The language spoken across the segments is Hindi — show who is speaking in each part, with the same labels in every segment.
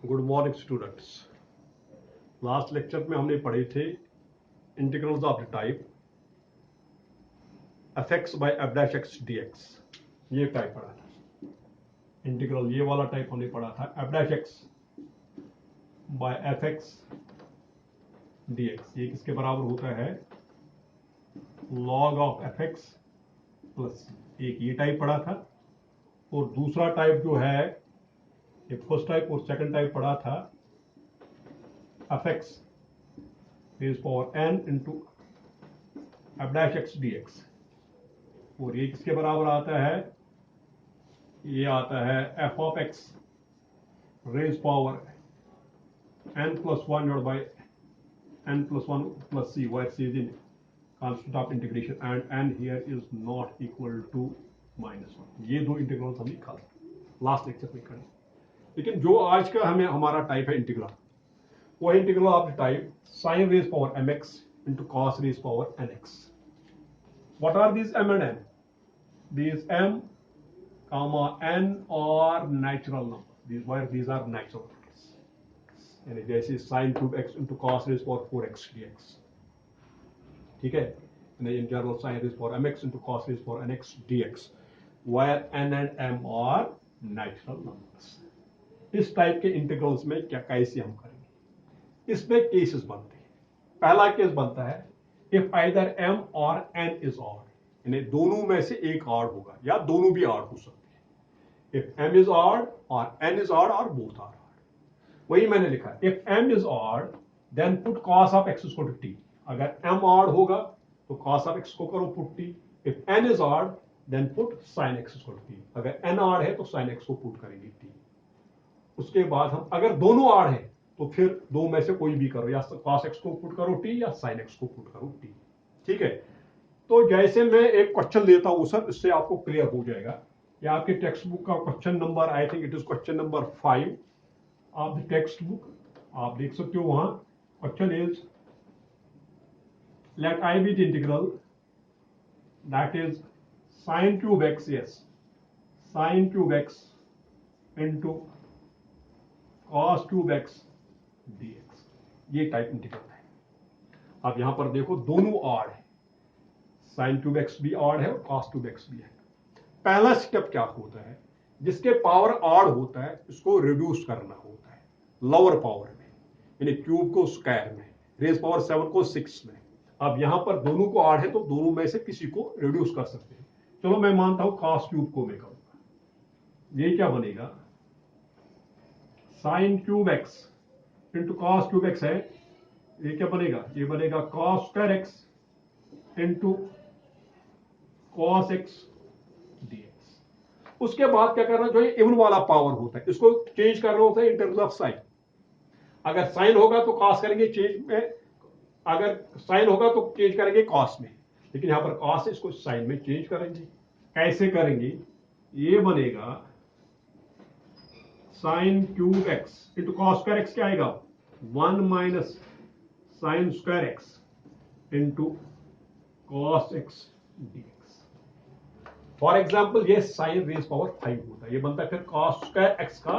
Speaker 1: Good morning students. Last lecture में हमने पढ़े थे integrals of the type F x by F dash x d x. ये टाइप पढ़ा था इंटीग्रल, ये वाला टाइप हमने पढ़ा था F dash x by F x d x. ये किसके बराबर होता है? Log of F x plus. एक ये टाइप पढ़ा था और दूसरा टाइप जो है, ये फर्स्ट टाइप और सेकंड टाइप पढ़ा था f x raise power n into f dash x d x. और ये किसके बराबर आता है? ये आता है f of x raise power n plus one divide by n plus one plus c, where c is in constant of integration and n here is not equal to -1। ये दो इंटीग्रल्स हमने कल लास्ट लेक्चर में करे। लेकिन जो आज का हमारा टाइप है इंटीग्रल, वो है integral of the type sin raise power mx into cos raise power nx। What are these m and n? These m comma n are natural numbers. These are natural numbers. यानी जैसे sin cube x into cos raise power 4x dx, ठीक है। In general sin raise power mx into cos raise power nx dx, where n and m are natural numbers। इस टाइप के इंटीग्रल्स में क्या कैसे हम करेंगे? इसमें केसेस बनते हैं। पहला केस बनता है इफ आइदर m और n इज ऑड, यानी दोनों में से एक ऑड होगा या दोनों भी ऑड हो सकते हैं। इफ m इज ऑड और n इज ऑड और बोथ आर ऑड। वही मैंने लिखा, if m is odd then put cos of x equal to t। अगर m ऑड होगा तो cos ऑफ x को करो put t। If n is odd then put sin x equal to t। अगर n ऑड है तो sin x को पुट करेंगे t। उसके बाद हम अगर दोनों आड़ हैं तो फिर दो में से कोई भी करो, या cos x को पुट करो t या sin x को पुट करो t, ठीक है। तो जैसे मैं एक क्वेश्चन लेता हूं सर, इससे आपको क्लियर हो जाएगा। ये आपके टेक्स्ट बुक का question number, I think it is question number 5 of the text book. आप देख सकते हो वहां question is let I be the integral that is sin cube x, yes, sin cube x into cos cube x dx। ये टाइप इंटीग्रल है। अब यहां पर देखो दोनों ऑड है, sin क्यूब x भी ऑड है और cos क्यूब x भी है। पहला स्टेप क्या होता है? जिसके पावर ऑड होता है इसको रिड्यूस करना होता है लोअर पावर में, यानी क्यूब को स्क्वायर में, रेज पावर 7 को 6 में। अब यहां पर दोनों को ऑड है तो दोनों में से किसी को रिड्यूस कर सकते हैं। चलो मैं मानता हूं cos क्यूब को मैं करूंगा। ये क्या बनेगा? sin cube x into cos cube x है, ये क्या बनेगा? ये बनेगा cos square x into cos x dx। उसके बाद क्या करना चाहिए? इवन वाला पावर होता है, इसको चेंज करना होता है इन टर्म्स ऑफ साइन। अगर साइन होगा तो cos करेंगे चेंज में, अगर साइन होगा तो चेंज करेंगे cos में, लेकिन यहां पर cos है, इसको साइन में चेंज करेंगे। कैसे करेंगे? ये बनेगा sin cube x into cos square x क्या आएगा? 1 minus sine square x into cos x dx। For example ये sin रेज पावर 5 होता है, ये बनता है फिर cos स्क्वायर x का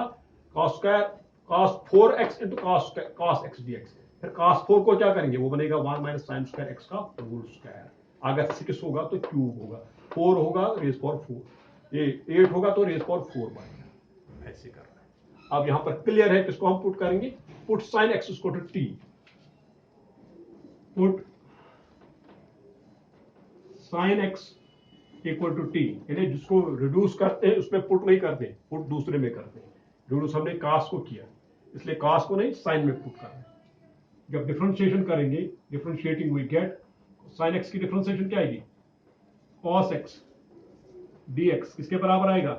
Speaker 1: cos square cos 4x into cos x dx। फिर cos 4 को क्या करेंगे? वो बनेगा 1 माइनस साइन स्क्वायर x का होल स्क्वायर। अगर 6 होगा तो क्यूब होगा, 4 होगा रेज पावर 4, ये 8 होगा तो रेज पावर 4 बनेगा। ऐसे करना है। अब यहां पर क्लियर है, किसको हम पुट करेंगे? Put sine x equal to t, put sine x equal to t, यानी जिसको रिड्यूस करते हैं उसमें पुट नहीं करते, पुट दूसरे में करते हैं। रिड्यूस हमने कास को किया, इसलिए कास को नहीं साइन में पुट करना है। जब डिफरेंशिएशन करेंगे, differentiating we get sine x की डिफरेंशिएशन क्या आएगी? cos x dx किसके बराबर आएगा?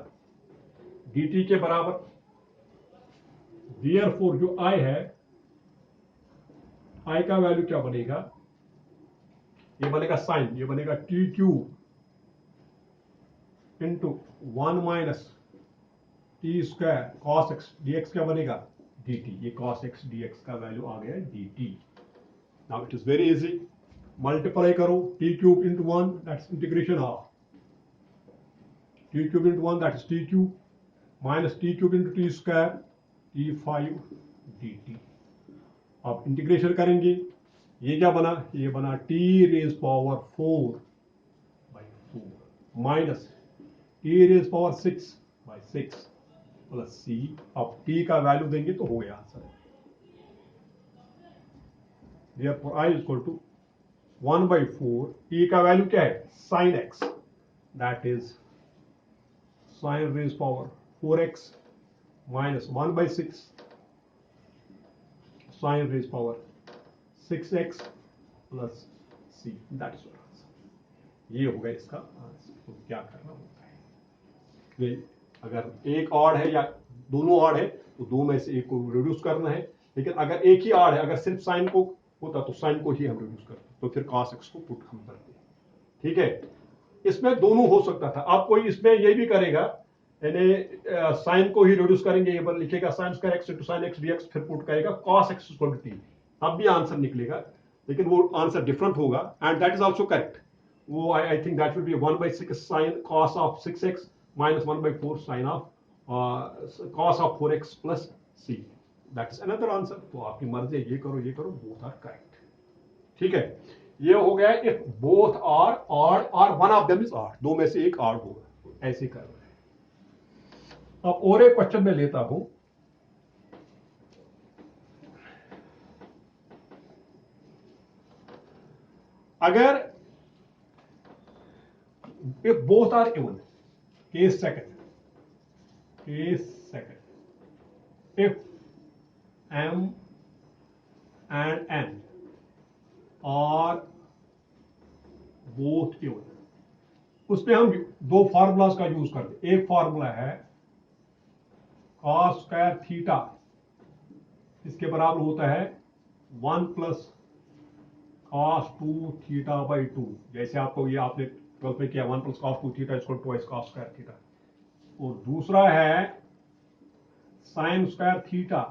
Speaker 1: dt के बराबर। Therefore जो i है, i का वैल्यू क्या बनेगा? ये बनेगा साइन, ये बनेगा T cube into 1 minus T square cos x dx क्या बनेगा? dt। ये cos x dx का वैल्यू आ गया dt। Now it is very easy, multiply करो T cube into 1 that's integration of T cube into 1 that is T cube minus T cube into T square, e5 dt। आप इंटीग्रेशन करेंगे, ये क्या बना, ये बना t raise power 4/4 minus t raise power 6/6 plus c। अब t का वैल्यू देंगे तो हो गया answer. Therefore I is equal to 1/4, e का वैल्यू क्या है sin x, that is sin raised power 4x minus 1/6 sin raised power 6x plus c, that is your answer। ये हो गया इसका आंसर। तो क्या करना होता है, अगर एक ऑड है या दोनों ऑड है तो दो में से एक को रिड्यूस करना है, लेकिन अगर एक ही ऑड है, अगर सिर्फ साइन को होता तो साइन को ही हम रिड्यूस करते, तो फिर cos x को पुट हम करते हैं। ठीक है, इसमें दोनों हो सकता था। आप कोई इसमें ये भी करेगा, यानी साइन को ही रिड्यूस करेंगे, ये पर लिखेगा sine square X into sine X DX, फिर पुट करेगा cos x equal to t, तब भी आंसर निकलेगा, लेकिन वो आंसर डिफरेंट होगा, and that is also correct. वो I think that will be 1/6 sine cos of 6x minus 1/4 sine of cos of 4x plus c, that is another answer. तो आपकी मर्जी, ये करो, बोथ आर करेक्ट। ठीक है, ये हो गया इफ बोथ आर ऑड और one of them is odd, दो में से एक ऑड होगा, ऐसे करना है। अब और एक क्वेश्चन में लेता हूं, अगर if both are even, case second, if m and n are both even, उसमें हम दो फार्मूलाज का यूज करते। एक फार्मूला है cos स्क्वायर थीटा, इसके बराबर होता है 1 प्लस cos 2 थीटा बाई 2, जैसे आपको ये आपने 12 में किया, 1 plus cos 2 theta equal to cos square theta. और दूसरा है साइन स्क्वायर थीटा,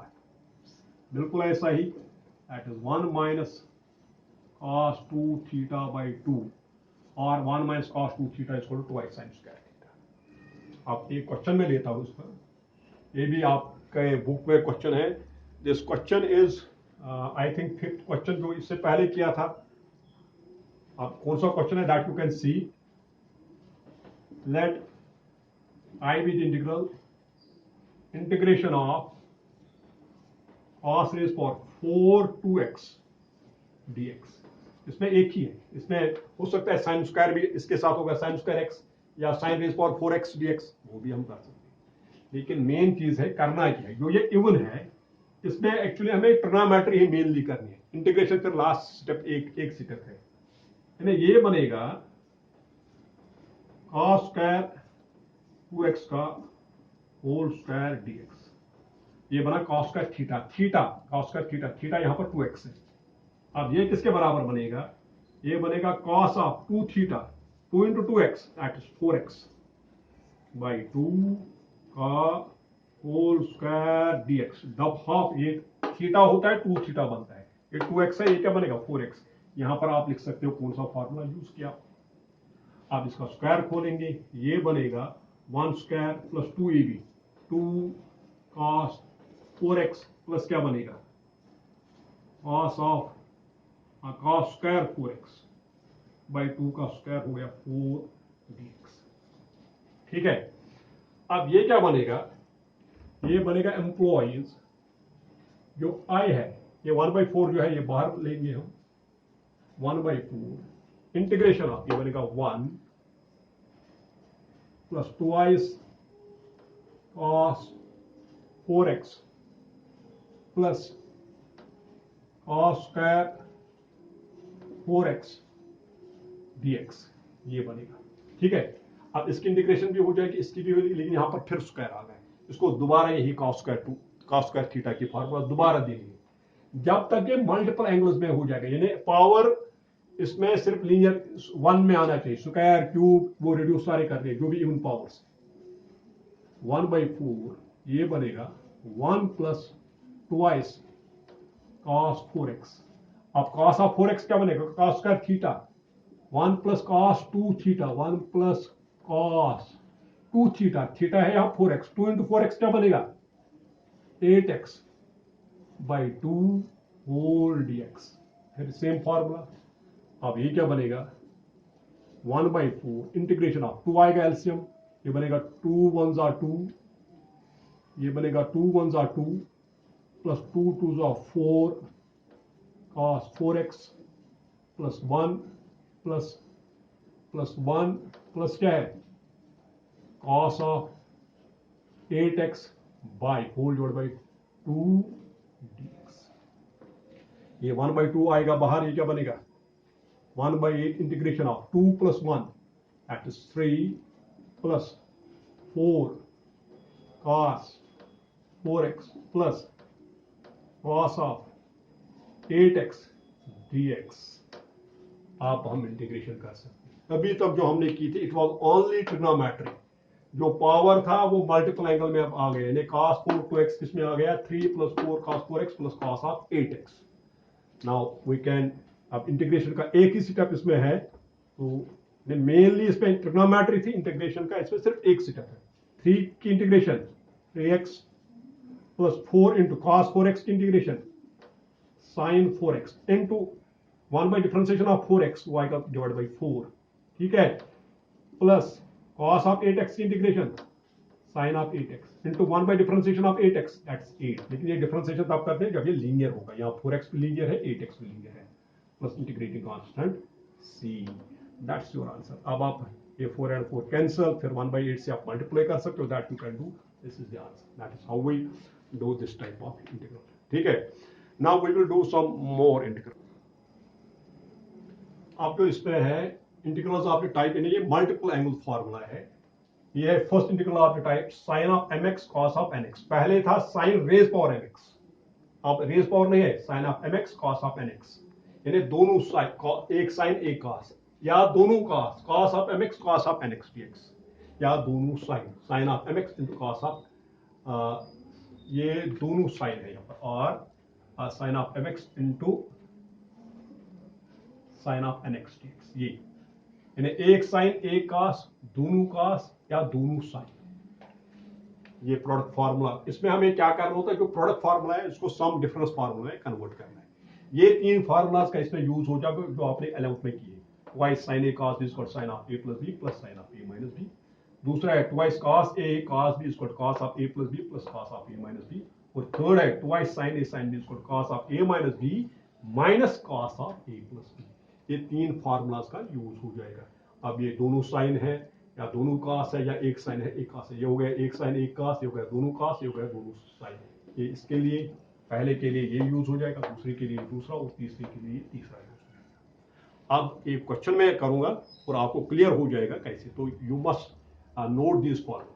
Speaker 1: बिल्कुल ऐसा ही, that is 1 minus cos 2 theta by 2, और 1 minus cos 2 theta equal to sine square theta. आप एक क्वेश्चन में लेता हूं इसका, ये भी आपके बुक में क्वेश्चन है। This question is I think 5th question जो इससे पहले किया था। आप कौन सा क्वेश्चन है, that you can see. Let I be the integration of cos raised power 4 2x dx। इसमें एक ही है, इसमें हो सकता है साइन स्क्वायर भी इसके साथ होगा, साइन स्क्वायर एक्स या sine raise power 4x dx, वो भी हम कर सकते हैं। लेकिन मेन चीज है करना क्या है, जो ये इवन है इसमें एक्चुअली हमें ट्रिग्नोमेट्री ही मेनली करनी है। इंटीग्रेशन फिर लास्ट स्टेप एक स्टेप है, यानी ये बनेगा cos स्क्वायर 2x का होल स्क्वायर dx, ये बना cos square theta, cos square theta यहां पर 2x है। अब ये किसके बराबर बनेगा, ये बनेगा cos of 2 theta 2 into 2x that is 4x by 2 का होल स्क्वायर dx। डब हाफ, ये थीटा होता है 2 थीटा बनता है, ये 2x है, ये क्या बनेगा 4x। यहां पर आप लिख सकते हो कौन सा फॉर्मूला यूज किया। आप इसका स्क्वायर खोलेंगे, ये बनेगा 1 square plus 2ab 2 cos 4x plus क्या बनेगा cos of cos square 4x by 2 का स्क्वायर हो गया 4 dx। ठीक है, अब ये क्या बनेगा, ये बनेगा एम्प्लॉइज, जो I है ये 1/4 जो है ये बाहर लेंगे हम, 1/4 इंटीग्रेशन ऑफ, ये बनेगा 1 plus 2i cos 4x plus cos square 4x dx, ये बनेगा। ठीक है, अब इसकी इंटीग्रेशन भी हो जाएगी, इसकी भी होगी, लेकिन यहां पर फिर स्क्वायर आ गए, इसको दोबारा यही cos स्क्वायर थीटा की फार्मूला दोबारा देंगे जब तक ये मल्टीपल एंगल्स में हो जाएगा, यानी पावर इसमें सिर्फ लीनियर 1 में आना चाहिए, स्क्वायर क्यूब वो रिड्यूस सारे कर दिए जो भी इवन पावर्स। 1/4 ये बनेगा 1 प्लस 2i cos 4x। अब cos ऑफ 4x क्या बनेगा, cos square theta 1 plus cos 2 theta 1 plus cos 2 theta, theta है यहाँ 4x, 2 इंटू 4x क्या बनेगा 8x बाई 2 होल dx। फिर सेम फॉर्मूला, अब ये क्या बनेगा 1/4 इंटीग्रेशन ऑफ 2 आएगा एलसीएम, ये बनेगा 2 1s are 2, ये बनेगा 2 1s are 2 plus 2 2s are 4 cos 4x plus 1 plus 1 plus क्या है cos of 8x by whole divide by 2 dx। ये 1/2 आएगा बाहर, ये क्या बनेगा 1/8 integration of 2 plus 1 that is 3 plus 4 cos 4x plus cos of 8x dx। आप हम इंटीग्रेशन कर सकते हैं। अभी तक जो हमने की थी इट वाज ओनली ट्रिग्नोमेट्री, जो पावर था वो मल्टीपल एंगल में अब आ गया, यानी cos 4 2x किसमें आ गया 3 plus 4 cos 4x plus cos of 8x। Now we can, अब इंटीग्रेशन का एक ही स्टेप इसमें है, तो मेनली इसमें ट्रिग्नोमेट्री थी इंटीग्रेशन का, इसमें सिर्फ एक स्टेप है 3 की integration 3x plus 4 into cos 4x की integration sin 4x into 1 by differentiation of 4x y का डिवाइड बाई 4, ठीक है, प्लस cos ऑफ 8x की integration sin of 8x into 1 by differentiation of 8x that's 8। लेकिन ये डिफरेंशिएशन तब करते हैं जब ये लीनियर होगा, यहाँ 4x भी लीनियर है 8x भी लीनियर है, plus integrating constant c, that's your answer. अब आप ये 4 and 4 कैंसिल, फिर 1/8 से आप मल्टीप्लाई कर सकते हो, that you can do, this is the answer, that is how we do this type of integral, ठीक है। Now we will do some more integral. आप जो इसमें है इंटीग्रल्स आपके टाइप, यानी ये मल्टीपल एंगल फॉर्मूला है, ये है फर्स्ट इंटीग्रल आपके type sin of mx cos of nx, पहले था sin रेज पावर mx, अब रेज पावर नहीं है, sin of mx cos of nx, यानी दोनों साइन, एक साइन एक cos, या दोनों cos of mx cos of nx dx, या दोनों sin of mx into cos of, ये दोनों साइन है यहाँ पर, और sin of mx into sin of nx dx, ये यानी एक साइन एक cos, दोनों cos या दोनों साइन, ये प्रोडक्ट फार्मूला। इसमें हमें क्या करना होता है, जो प्रोडक्ट फार्मूला है इसको सम डिफरेंस फार्मूला में कन्वर्ट करना है। ये तीन फार्मूलाज का इसमें यूज हो जाएगा जो आपने 11th में किए, twice sin a cos b equal sin of a plus b plus sin of a minus b, दूसरा है twice cos a cos b equal cos of a plus b plus cos of a minus b, और थर्ड है twice sin a sin b equal cos of a minus b minus cos of a plus b। ये तीन फार्मूलाज का यूज हो जाएगा। अब ये दोनों साइन है या दोनों कास है या एक साइन है एक कास है, ये हो गया एक साइन एक कास, ये हो गया दोनों कास, ये हो गया दोनों साइन, ये इसके लिए पहले के लिए ये यूज हो जाएगा, दूसरे के लिए दूसरा, और तीसरे के लिए तीसरा यूज हो जाएगा। अब एक क्वेश्चन में करूंगा और आपको क्लियर हो जाएगा कैसे, तो you must note this formulas.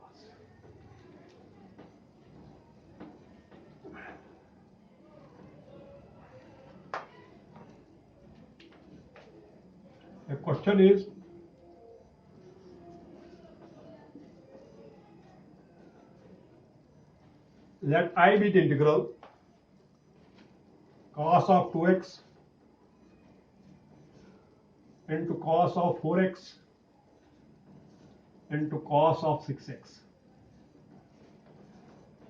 Speaker 1: The question is, let I be the integral cos of 2x into cos of 4x into cos of 6x,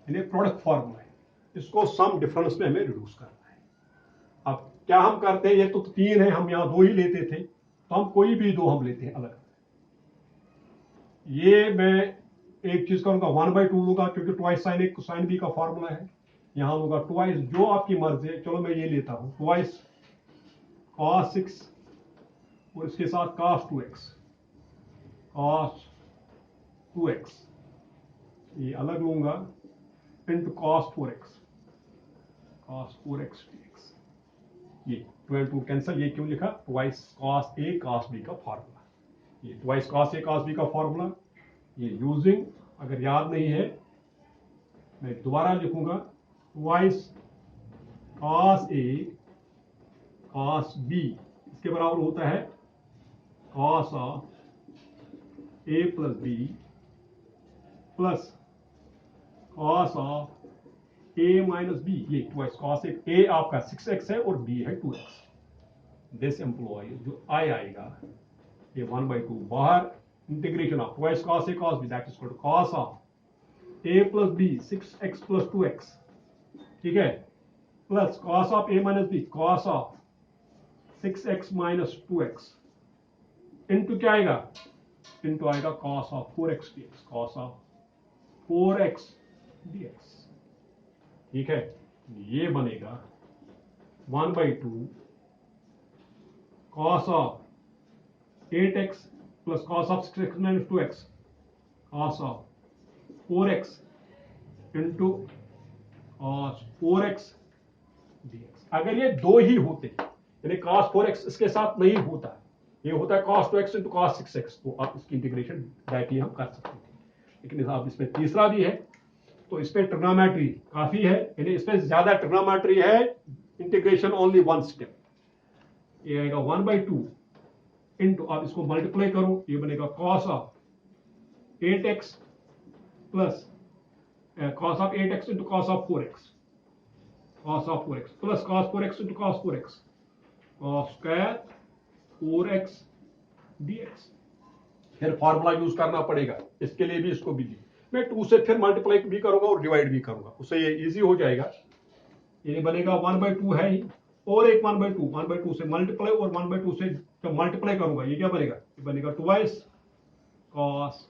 Speaker 1: यानी प्रोडक्ट फॉर्मूला है, इसको सम डिफरेंस में हमें रिड्यूस करना है। अब क्या हम करते हैं, ये तो तीन है, हम यहां दो ही लेते थे, तो हम कोई भी दो हम लेते हैं अलग। ये मैं एक चीज करूंगा 1/2 लूंगा, क्योंकि ट्वाइस साइन एक साइन बी का फॉर्मूला है, यहां लूंगा ट्वाइस, जो आपकी मर्जी है, चलो मैं ये लेता हूं ट्वाइस cos 6 और इसके साथ cos 2x, ये अलग लूंगा, इंटू cos 4x dx, ये 12 कैंसिल, ये क्यों लिखा twice cos a cos b का फॉर्मूला, ये twice cos a cos b का फॉर्मूला, ये यूजिंग, अगर याद नहीं है मैं दोबारा लिखूंगा, twice cos a cos b इसके बराबर होता है cos of a plus b plus cos of a minus b, ये ट्वाइस cos a आपका 6x है और b है 2x, दिस एम्प्लॉय जो i आएगा ये 1/2 बाहर, integration of twice cos a cos b that is equal to cos of a plus b 6x plus 2x ठीक है, plus cos of a minus b, cos of 6x minus 2x into क्या आएगा, इंटू आएगा cos of 4x dx, cos of 4x dx। ठीक है, ये बनेगा 1/2 cos of 8x plus cos of 6x minus 2x, cos of 4x into cos 4x dx। अगर ये दो ही होते, यानी cos 4x इसके साथ नहीं होता, ये होता है cos 2x into cos 6x, तो आप इसकी इंटीग्रेशन डायरेक्टली हम कर सकते थे, लेकिन आप इसमें तीसरा भी है, तो इसमें ट्रिग्नोमेट्री काफी है, यानी इसमें ज्यादा ट्रिग्नोमेट्री है, इंटीग्रेशन ओनली वन स्टेप। ये आएगा 1/2 इंटू, आप इसको मल्टीप्लाई करो, ये बनेगा cos of 8x plus cos of 8x into cos of 4x, cos of 4x plus cos 4x into cos 4x, cos square 4x dx। फिर फॉर्मूला यूज करना पड़ेगा इसके लिए भी, इसको भी दी मैं 2 से फिर मल्टीप्लाई भी करूंगा और डिवाइड भी करूंगा, उससे ये इजी हो जाएगा। ये बनेगा 1/2 है ही, और एक 1/2 से मल्टीप्लाई, और 1/2 से जब मल्टीप्लाई करूंगा ये क्या बनेगा, ये बनेगा 2 cos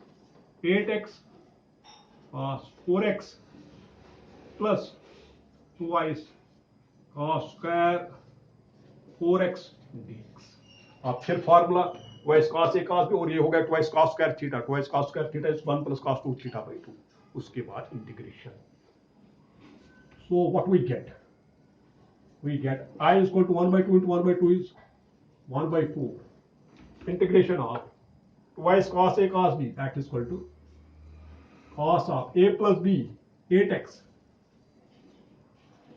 Speaker 1: 8x cos 4x plus 2 cos square 4x dx। अब फिर formula 2 cos a cos b, और ये हो गया 2 cos square theta, 2 cos square theta is 1 plus cos 2 theta by 2, उसके बाद integration. So what we get I is equal to 1/2 into 1/2 is 1/4 integration of 2 cos a cos b, that is equal to cos of a plus b 8x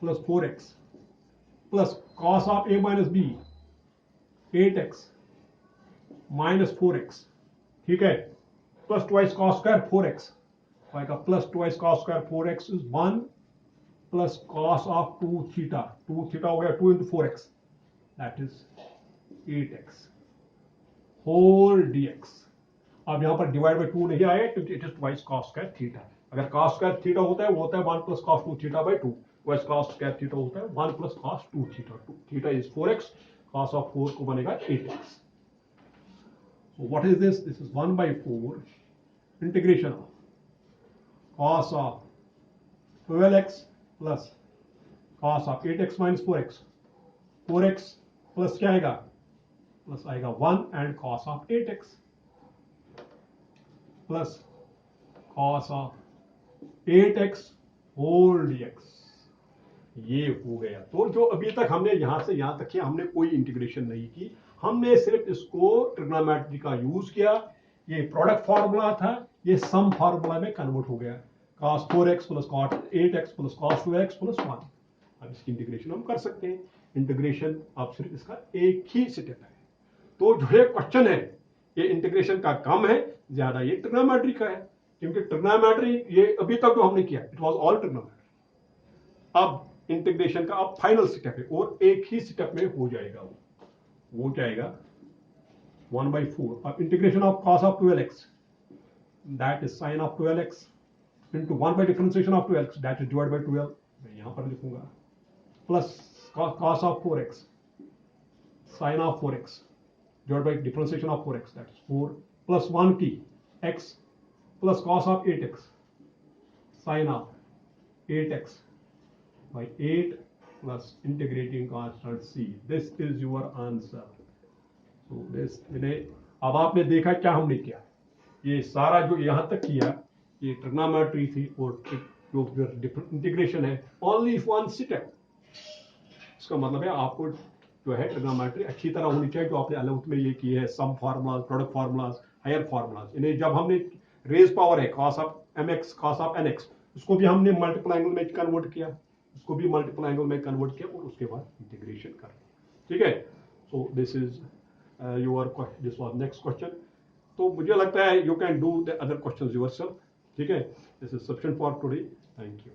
Speaker 1: plus 4x plus cos of a minus b 8x minus 4x, ठीक है, plus 2 cos square 4x आएगा, plus 2 cos square 4x is 1 plus cos of 2 theta हो गया 2 into 4x, that is 8x whole dx। अब यहां पर डिवाइड बाय 2 नहीं आएगा क्योंकि it is 2 cos square theta। अगर cos square theta होता है वो होता है 1 plus cos 2 theta by 2, वैसे cos square theta होता है 1 plus cos 2 theta, theta is 4x, cos of 4 को बनेगा 8x। So what is this? This is 1/4 integration of cos of 12x plus cos of 8x minus 4x, 4x plus क्या आएगा, प्लस आएगा 1 and cos of 8x plus cos of 8x whole dx। ये हो गया। तो जो अभी तक हमने यहां से यहां तक किया, हमने कोई इंटीग्रेशन नहीं की, हमने सिर्फ इसको ट्रिग्नोमेट्री का यूज किया। ये प्रोडक्ट फार्मूला था, ये सम फार्मूला में कन्वर्ट हो गया, cos 4x plus cos 8x plus cos 2x plus 1। अब इसकी इंटीग्रेशन हम कर सकते हैं। इंटीग्रेशन अब सिर्फ इसका एक ही स्टेप है। तो जो ये क्वेश्चन है ये इंटीग्रेशन का कम है, ज्यादा ये ट्रिग्नोमेट्री का है, क्योंकि ट्रिग्नोमेट्री ये अभी तक जो हमने किया इट वाज ऑल ट्रिग्नोमेट्री। अब इंटीग्रेशन का अब फाइनल स्टेप है और एक ही स्टेप में हो जाएगा, वो जाएगा 1/4। अब integration of cos of 12x, that is sin of 12x into 1 by differentiation of 12x, that is divided by 12, मैं यहां पर लिखूंगा, plus cos of 4x sin of 4x divided by differentiation of 4x, that is 4 plus 1 t x plus cos of 8x sin of 8x by 8 plus integrating constant c। This is your answer। So this अब आपने देखा क्या हमने किया, ये सारा जो यहां तक किया ये ट्रिग्नोमेट्री थी, और जो इंटीग्रेशन है ओनली वन स्टेप। इसका मतलब है आपको जो है ट्रिग्नोमेट्री अच्छी तरह होनी चाहिए, जो आपने 11th में ये की है, sum formulas, product formulas, higher formulas. इन्हें जब हमने रेज पावर है cos of mx cos of nx, उसको भी हमने मल्टीपल एंगल में कन्वर्ट किया, उसको भी मल्टीपल एंगल में कन्वर्ट किया, और उसके बाद इंटीग्रेशन कर, ठीक है। So this is your, this was next question. तो मुझे लगता है you can do the other questions yourself, ठीक है। This is sufficient for today, thank you.